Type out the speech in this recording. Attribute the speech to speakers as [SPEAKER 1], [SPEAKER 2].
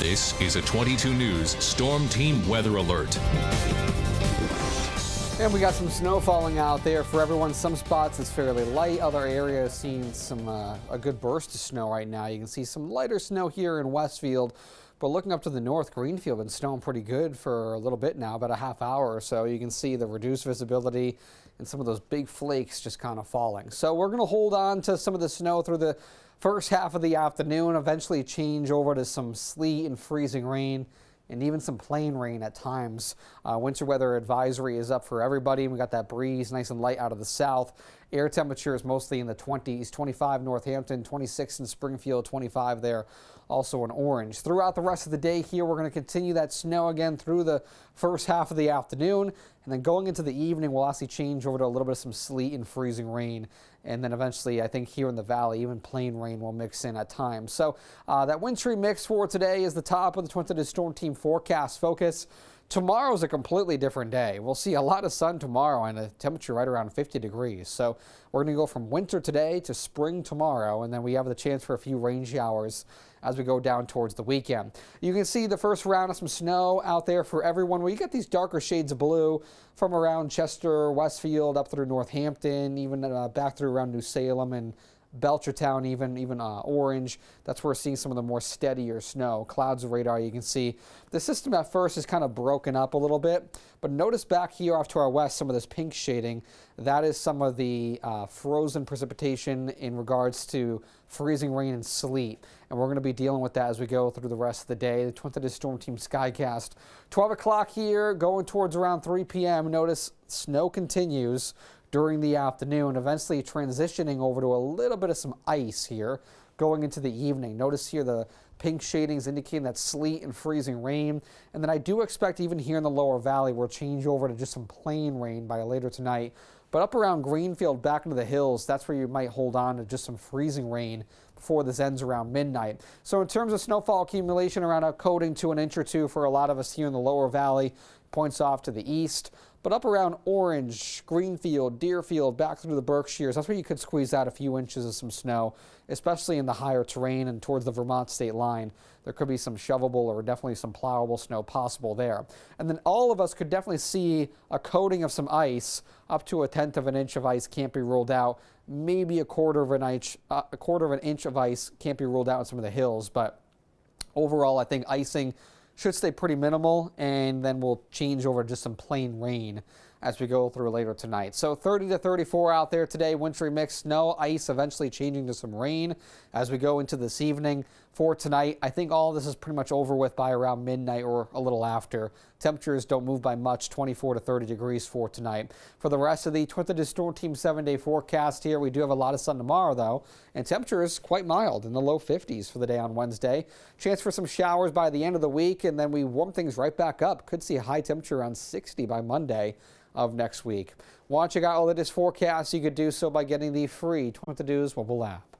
[SPEAKER 1] This is a 22 News Storm Team Weather Alert.
[SPEAKER 2] And we got some snow falling out there for everyone. Some spots it's fairly light. Other areas seeing some a good burst of snow right now. You can see some lighter snow here in Westfield. But looking up to the north, Greenfield been snowing pretty good for a little bit now, about a half hour or so. You can see the reduced visibility and some of those big flakes just kind of falling. So we're going to hold on to some of the snow through the first half of the afternoon, eventually change over to some sleet and freezing rain and even some plain rain at times. Winter weather advisory is up for everybody. We got that breeze nice and light out of the south. Air temperature is mostly in the 20s, 25 Northampton, 26 in Springfield, 25 there, also in Orange. Throughout the rest of the day here, we're going to continue that snow again through the first half of the afternoon. And then going into the evening, we'll actually change over to a little bit of some sleet and freezing rain. And then eventually, I think here in the valley, even plain rain will mix in at times. So that wintry mix for today is the top of the 22 Storm Team forecast focus. Tomorrow's a completely different day. We'll see a lot of sun tomorrow and a temperature right around 50 degrees. So we're going to go from winter today to spring tomorrow, and then we have the chance for a few rain showers as we go down towards the weekend. You can see the first round of some snow out there for everyone. You get these darker shades of blue from around Chester, Westfield, up through Northampton, even back through around New Salem and Belchertown, even Orange. That's where we're seeing some of the more steadier snow. Clouds of radar, you can see. The system at first is kind of broken up a little bit, but notice back here off to our west some of this pink shading. That is some of the frozen precipitation in regards to freezing rain and sleet. And we're going to be dealing with that as we go through the rest of the day. The 22 Storm Team Skycast. 12 o'clock here, going towards around 3 p.m. Notice snow continues during the afternoon, eventually transitioning over to a little bit of some ice here going into the evening. Notice here the pink shadings indicating that sleet and freezing rain. And then I do expect even here in the lower valley, we'll change over to just some plain rain by later tonight. But up around Greenfield, back into the hills, that's where you might hold on to just some freezing rain before this ends around midnight. So in terms of snowfall accumulation, around a coating to an inch or two for a lot of us here in the lower valley, points off to the east. But up around Orange, Greenfield, Deerfield, back through the Berkshires, that's where you could squeeze out a few inches of some snow, especially in the higher terrain and towards the Vermont state line. There could be some shovelable or definitely some plowable snow possible there. And then all of us could definitely see a coating of some ice. Up to 1/10 of an inch of ice can't be ruled out. Maybe a quarter of an inch of ice can't be ruled out in some of the hills. But overall, I think icing should stay pretty minimal, and then we'll change over to just some plain rain as we go through later tonight. So 30 to 34 out there today, wintry mix, snow, ice, eventually changing to some rain as we go into this evening. For tonight, I think all this is pretty much over with by around midnight or a little after. Temperatures don't move by much, 24 to 30 degrees for tonight. For the rest of the 22 Storm Team 7-day forecast here, we do have a lot of sun tomorrow though, and temperatures quite mild in the low 50s for the day on Wednesday. Chance for some showers by the end of the week, and then we warm things right back up. Could see a high temperature around 60 by Monday of next week. Want to check out all of this forecast? You could do so by getting the free 22 News mobile app.